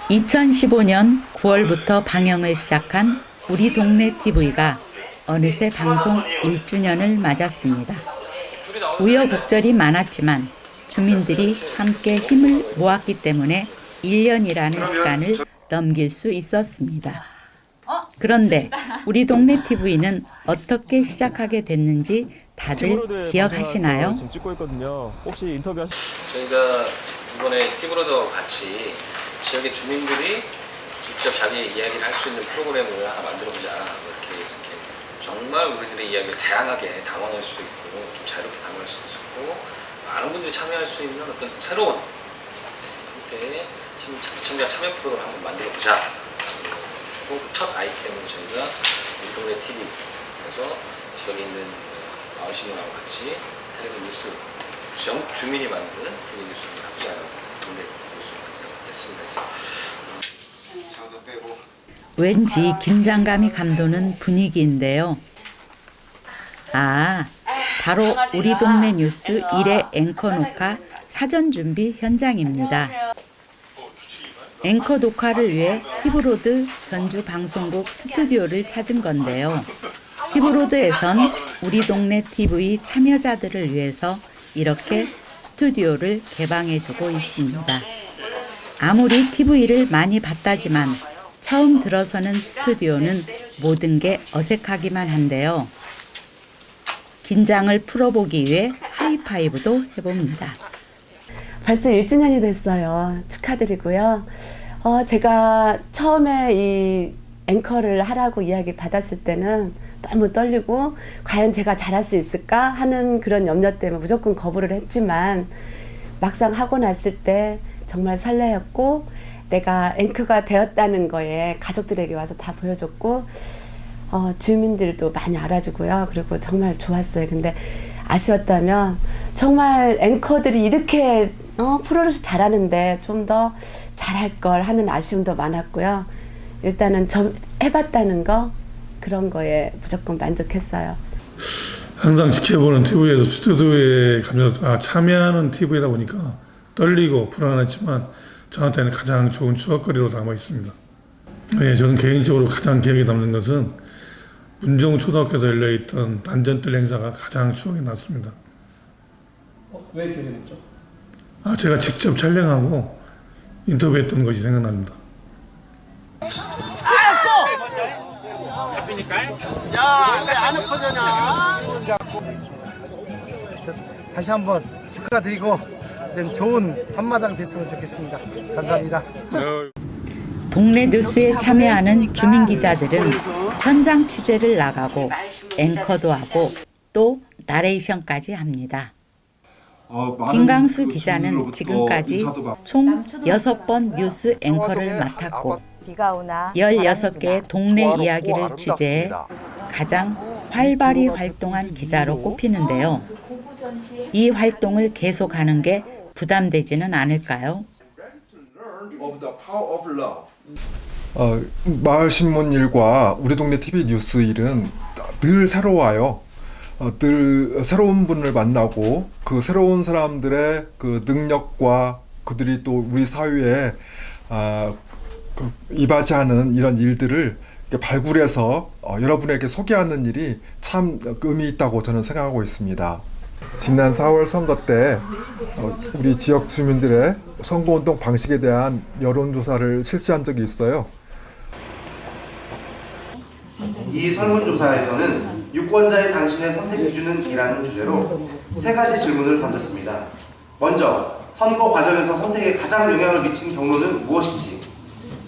2015년 9월부터 방영을 시작한 우리 동네 TV가 어느새 방송 1주년을 맞았습니다. 우여곡절이 많았지만 주민들이 함께 힘을 모았기 때문에 1년이라는 시간을 넘길 수 있었습니다. 그런데 우리 동네 TV는 어떻게 시작하게 됐는지 다들 기억하시나요? 지금 찍고 있거든요. 혹시 인터뷰 저희가 이번에 티브로드와 같이 지역의 주민들이 직접 자기 이야기를 할 수 있는 프로그램을 하나 만들어보자 이렇게 해서 정말 우리들의 이야기를 다양하게 담아낼 수 있고 좀 자유롭게 담아낼 수 있고 많은 분들이 참여할 수 있는 어떤 새로운 형태의 시청자 참여 프로그램을 한번 만들어보자. 그리고 첫 아이템을 저희가 우리 동네 TV에서 지역에 있는 마을 시민하고 같이 텔레비전 뉴스 지역 주민이 만드는 TV 뉴스를 하고자 하는 동네 뉴스를 했습니다. 왠지 긴장감이 감도는 분위기인데요. 바로 우리 동네 뉴스 1회 앵커 녹화 사전 준비 현장입니다. 앵커 녹화를 위해 히브로드 전주 방송국 스튜디오를 찾은 건데요. 히브로드에선 우리 동네 TV 참여자들을 위해서 이렇게 스튜디오를 개방해주고 있습니다. 아무리 TV를 많이 봤다지만 처음 들어서는 스튜디오는 모든 게 어색하기만 한데요. 긴장을 풀어보기 위해 하이파이브도 해봅니다. 벌써 1주년이 됐어요. 축하드리고요. 제가 처음에 이 앵커를 하라고 이야기 받았을 때는 너무 떨리고 과연 제가 잘할 수 있을까 하는 그런 염려 때문에 무조건 거부를 했지만 막상 하고 났을 때 정말 설레었고 내가 앵커가 되었다는 거에 가족들에게 와서 다 보여줬고 주민들도 많이 알아주고요. 그리고 정말 좋았어요. 근데 아쉬웠다면 정말 앵커들이 이렇게 프로를 잘하는데 좀 더 잘할 걸 하는 아쉬움도 많았고요. 일단은 해봤다는 거 그런 거에 무조건 만족했어요. 항상 지켜보는 TV에서 스튜디오에 참여하는 TV다 보니까 떨리고 불안했지만 저한테는 가장 좋은 추억거리로 남아 있습니다. 네, 저는 개인적으로 가장 기억에 남는 것은 문정초등학교에서 열려있던 단전뜰 행사가 가장 추억이 났습니다. 왜 기억에 남죠? 제가 직접 촬영하고 인터뷰했던 것이 생각납니다. 다시 한번 축하드리고 좋은 한마당 됐으면 좋겠습니다. 감사합니다. 동네 뉴스에 참여하는 주민 기자들은 현장 취재를 나가고 앵커도 하고 또 나레이션까지 합니다. 김강수 기자는 지금까지 총 6번 뉴스 앵커를 맡았고 16개의 동네 이야기를 취재해 가장 활발히 활동한 기자로 꼽히는데요. 이 활동을 계속하는 게 부담되지는 않을까요? 마을 신문 일과 우리 동네 TV 뉴스 일은 늘 새로워요. 늘 새로운 분을 만나고 그 새로운 사람들의 그 능력과 그들이 또 우리 사회에 이바지하는 이런 일들을 발굴해서 여러분에게 소개하는 일이 참 의미 있다고 저는 생각하고 있습니다. 지난 4월 선거 때 우리 지역 주민들의 선거운동 방식에 대한 여론조사를 실시한 적이 있어요. 이 설문조사에서는 유권자의 당신의 선택 기준은 이라는 주제로 3가지 질문을 던졌습니다. 먼저 선거 과정에서 선택에 가장 영향을 미친 경로는 무엇인지,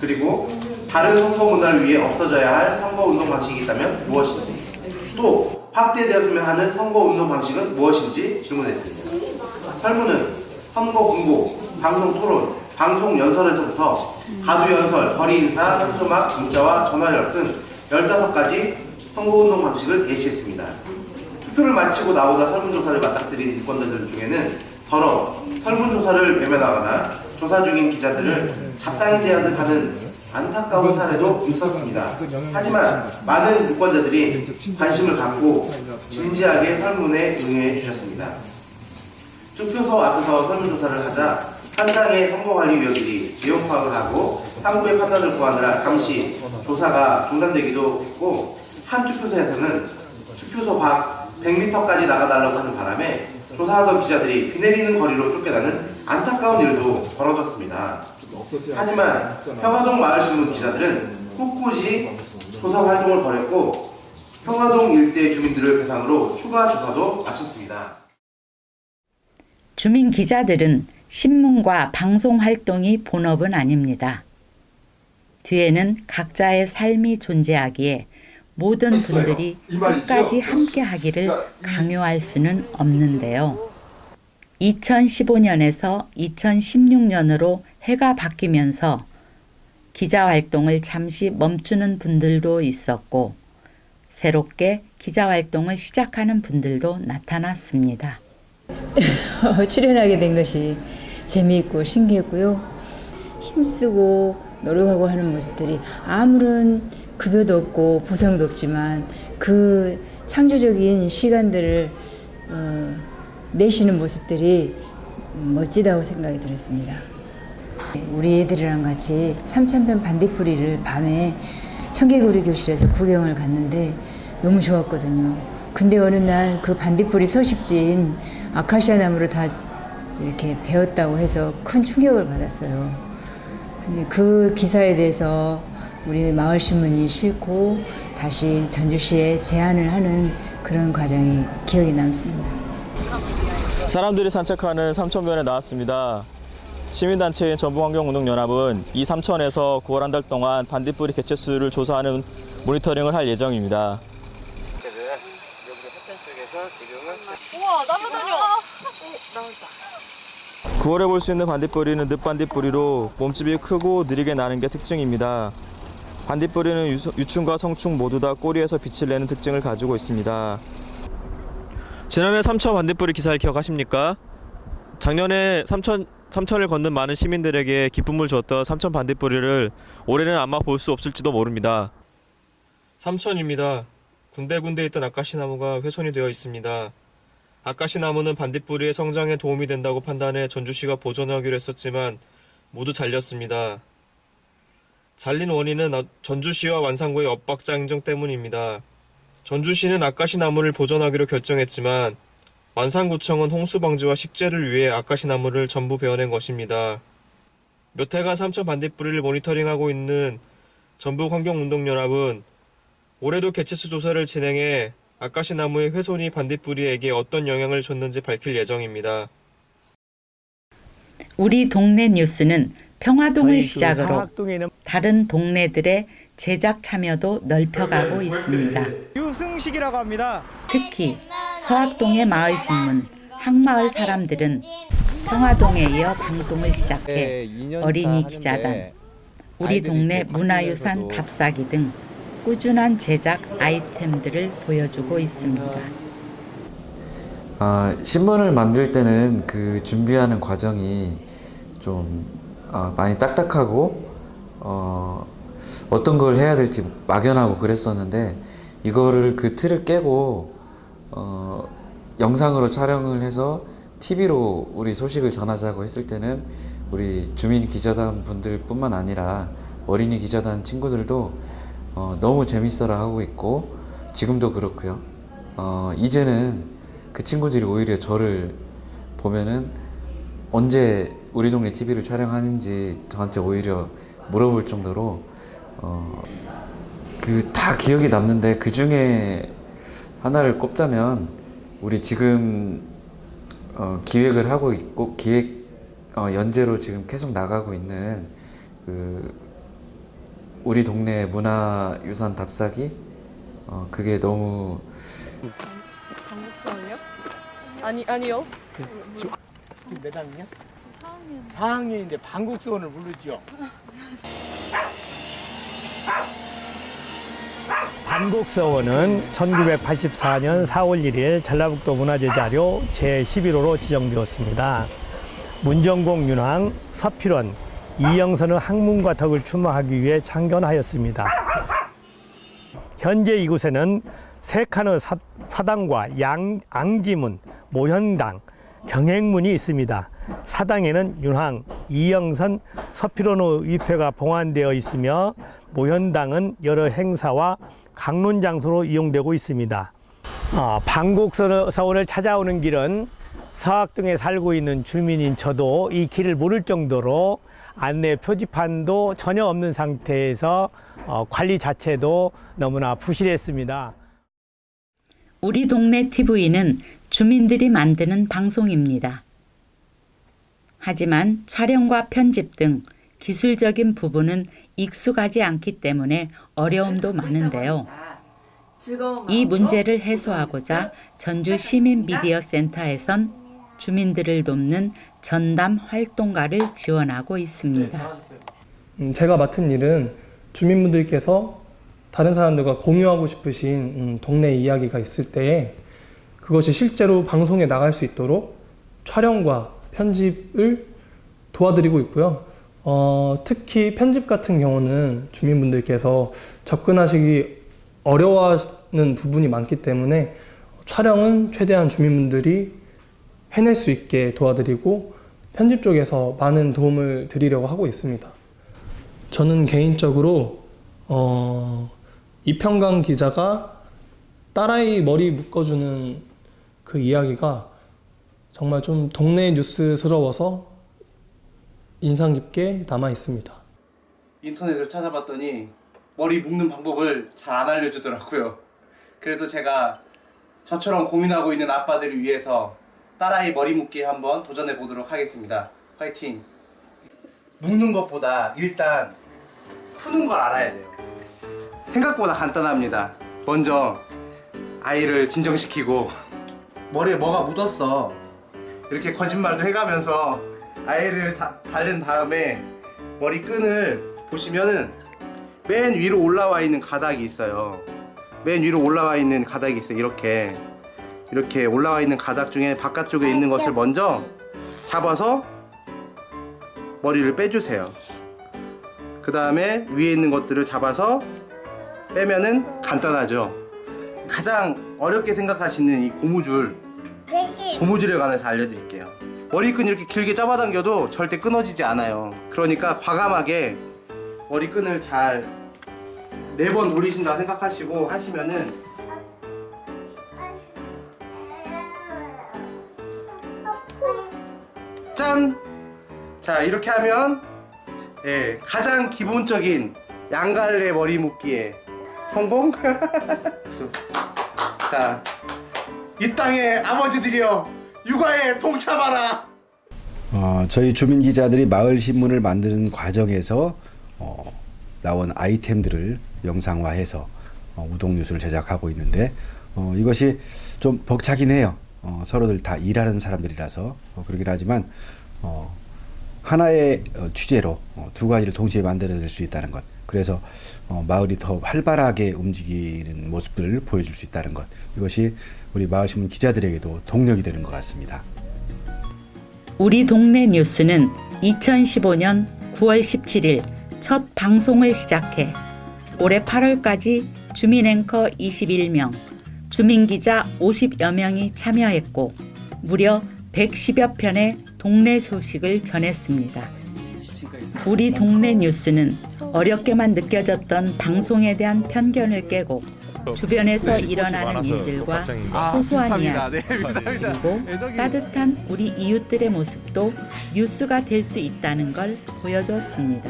그리고 다른 선거 문화를 위해 없어져야 할 선거운동 방식이 있다면 무엇인지, 또 확대되었으면 하는 선거운동 방식은 무엇인지 질문했습니다. 설문은 선거 공보, 방송 토론, 방송 연설에서부터 가두 연설, 거리 인사, 현수막, 문자와 전화열 등 15가지 선거운동 방식을 예시했습니다. 투표를 마치고 나오다 설문조사를 맞닥뜨린 유권자들 중에는 더러 설문조사를 외면하거나 조사 중인 기자들을 잡상이 대하듯 하는 안타까운 사례도 있었습니다. 하지만 많은 유권자들이 관심을 갖고 진지하게 설문에 응해 주셨습니다. 투표소 앞에서 설문조사를 하자 현장의 선거관리위원들이 내용 파악을 하고 상부의 판단을 구하느라 잠시 조사가 중단되기도 했고, 한 투표소에서는 투표소 밖 100m까지 나가달라고 하는 바람에 조사하던 기자들이 비 내리는 거리로 쫓겨나는 안타까운 일도 벌어졌습니다. 하지만 평화동 마을신문 기자들은 꿋꿋이 조사 활동을 벌였고, 평화동 일대 주민들을 대상으로 추가 조사도 마쳤습니다. 주민 기자들은 신문과 방송 활동이 본업은 아닙니다. 뒤에는 각자의 삶이 존재하기에 모든 분들이 끝까지 함께 하기를 강요할 수는 없는데요. 2015년에서 2016년으로 해가 바뀌면서 기자 활동을 잠시 멈추는 분들도 있었고, 새롭게 기자 활동을 시작하는 분들도 나타났습니다. 출연하게 된 것이 재미있고 신기했고요. 힘쓰고 노력하고 하는 모습들이 아무런 급여도 없고 보상도 없지만 그 창조적인 시간들을 내시는 모습들이 멋지다고 생각이 들었습니다. 우리 애들이랑 같이 삼천편 반딧불이를 밤에 청개구리 교실에서 구경을 갔는데 너무 좋았거든요. 근데 어느 날 그 반딧불이 서식지인 아카시아 나무를 다 이렇게 베었다고 해서 큰 충격을 받았어요. 근데 그 기사에 대해서 우리 마을신문이 싣고 다시 전주시에 제안을 하는 그런 과정이 기억에 남습니다. 사람들이 산책하는 삼천변에 나왔습니다. 시민단체인 전북환경운동연합은 이 삼천에서 9월 한 달 동안 반딧불이 개체수를 조사하는 모니터링을 할 예정입니다. 우와, 날아다녀. 9월에 볼 수 있는 반딧불이는 늪반딧불이로 몸집이 크고 느리게 나는 게 특징입니다. 반딧불이는 유충과 성충 모두 다 꼬리에서 빛을 내는 특징을 가지고 있습니다. 지난해 삼천 반딧불이 기사를 기억하십니까? 작년에 삼천을 걷는 많은 시민들에게 기쁨을 줬던 삼천 반딧불이를 올해는 아마 볼 수 없을지도 모릅니다. 삼천입니다. 군데군데 있던 아카시 나무가 훼손이 되어 있습니다. 아카시 나무는 반딧불이의 성장에 도움이 된다고 판단해 전주시가 보존하기로 했었지만 모두 잘렸습니다. 잘린 원인은 전주시와 완산구의 엇박자 행정 때문입니다. 전주시는 아카시 나무를 보존하기로 결정했지만 완산구청은 홍수 방지와 식재를 위해 아카시 나무를 전부 베어낸 것입니다. 몇 해간 삼천 반딧불이를 모니터링하고 있는 전북환경운동연합은 올해도 개체수 조사를 진행해 아카시 나무의 훼손이 반딧불이에게 어떤 영향을 줬는지 밝힐 예정입니다. 우리 동네 뉴스는 평화동을 시작으로 다른 동네들의 제작 참여도 넓혀가고 있습니다. 유승식이라고 합니다. 특히 서학동의 마을신문 항마을 사람들은 평화동에 이어 방송을 시작해 어린이 기자단, 우리 동네 문화유산 답사기 등 꾸준한 제작 아이템들을 보여주고 있습니다. 신문을 만들 때는 그 준비하는 과정이 좀 많이 딱딱하고 어떤 걸 해야 될지 막연하고 그랬었는데, 이거를 그 틀을 깨고 영상으로 촬영을 해서 TV로 우리 소식을 전하자고 했을 때는 우리 주민 기자단 분들 뿐만 아니라 어린이 기자단 친구들도 너무 재밌어라 하고 있고, 지금도 그렇고요. 이제는 그 친구들이 오히려 저를 보면은 언제 우리 동네 TV를 촬영하는지 저한테 오히려 물어볼 정도로 그 다 기억이 남는데, 그 중에 하나를 꼽자면 우리 지금 기획을 하고 있고 연재로 지금 계속 나가고 있는 그 우리 동네 문화유산 답사기, 그게 너무 방국수원이요? 아니요. 몇 학년? 4학년. 4학년인데 방국수원을 부르죠. 반국서원은 1984년 4월 1일 전라북도 문화재 자료 제11호로 지정되었습니다. 문정공 윤왕, 서필원, 이영선의 학문과 덕을 추모하기 위해 창건하였습니다. 현재 이곳에는 세 칸의 사당과 앙지문, 모현당, 경행문이 있습니다. 사당에는 윤황, 이영선, 서피로노 위패가 봉안되어 있으며 모현당은 여러 행사와 강론 장소로 이용되고 있습니다. 방곡서원을 찾아오는 길은 서학동에 살고 있는 주민인 저도 이 길을 모를 정도로 안내 표지판도 전혀 없는 상태에서 관리 자체도 너무나 부실했습니다. 우리 동네 TV는 주민들이 만드는 방송입니다. 하지만 촬영과 편집 등 기술적인 부분은 익숙하지 않기 때문에 어려움도 많은데요. 이 문제를 해소하고자 전주 시민미디어센터에선 주민들을 돕는 전담 활동가를 지원하고 있습니다. 제가 맡은 일은 주민분들께서 다른 사람들과 공유하고 싶으신 동네 이야기가 있을 때에 그것이 실제로 방송에 나갈 수 있도록 촬영과 편집을 도와드리고 있고요. 특히 편집 같은 경우는 주민분들께서 접근하시기 어려워하는 부분이 많기 때문에 촬영은 최대한 주민분들이 해낼 수 있게 도와드리고 편집 쪽에서 많은 도움을 드리려고 하고 있습니다. 저는 개인적으로 이평강 기자가 딸아이 머리 묶어주는 그 이야기가 정말 좀 동네 뉴스스러워서 인상 깊게 남아 있습니다. 인터넷을 찾아봤더니 머리 묶는 방법을 잘 안 알려주더라고요. 그래서 제가 저처럼 고민하고 있는 아빠들을 위해서 딸아이 머리 묶기에 한번 도전해 보도록 하겠습니다. 화이팅! 묶는 것보다 일단 푸는 걸 알아야 돼요. 생각보다 간단합니다. 먼저 아이를 진정시키고 머리에 뭐가 묻었어 이렇게 거짓말도 해가면서 아이를 달랜 다음에 머리끈을 보시면은 맨 위로 올라와 있는 가닥이 있어요. 맨 위로 올라와 있는 가닥이 있어요. 이렇게 올라와 있는 가닥 중에 바깥쪽에 있는 것을 먼저 잡아서 머리를 빼주세요. 그 다음에 위에 있는 것들을 잡아서 빼면은 간단하죠. 가장 어렵게 생각하시는 이 고무줄에 관해서 알려드릴게요. 머리끈 이렇게 길게 잡아당겨도 절대 끊어지지 않아요. 그러니까 과감하게 머리끈을 잘 4번 돌리신다 생각하시고 하시면은 짠! 자, 이렇게 하면 가장 기본적인 양갈래 머리 묶기에 성공? 자, 이 땅의 아버지들이여 육아에 동참하라. 저희 주민 기자들이 마을 신문을 만드는 과정에서 나온 아이템들을 영상화해서 우동 뉴스를 제작하고 있는데 이것이 좀 벅차긴 해요. 서로들 다 일하는 사람들이라서 그러긴 하지만 하나의 취재로 두 가지를 동시에 만들어낼 수 있다는 것. 그래서 마을이 더 활발하게 움직이는 모습들을 보여줄 수 있다는 것. 이것이 우리 마을신문 기자들에게도 동력이 되는 것 같습니다. 우리 동네 뉴스는 2015년 9월 17일 첫 방송을 시작해 올해 8월까지 주민 앵커 21명, 주민 기자 50여 명이 참여했고 무려 110여 편의 동네 소식을 전했습니다. 우리 동네 뉴스는 어렵게만 느껴졌던 방송에 대한 편견을 깨고 주변에서 일어나는 일들과 소소한 이야기 그리고 따뜻한 우리 이웃들의 모습도 뉴스가 될 수 있다는 걸 보여줬습니다.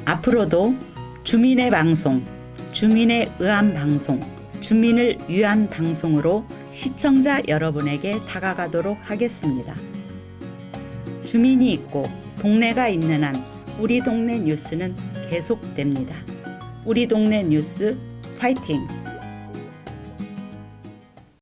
앞으로도 주민의 방송, 주민에 의한 방송, 주민을 위한 방송으로 시청자 여러분에게 다가가도록 하겠습니다. 주민이 있고 동네가 있는 한 우리 동네 뉴스는 계속됩니다. 우리 동네 뉴스 파이팅!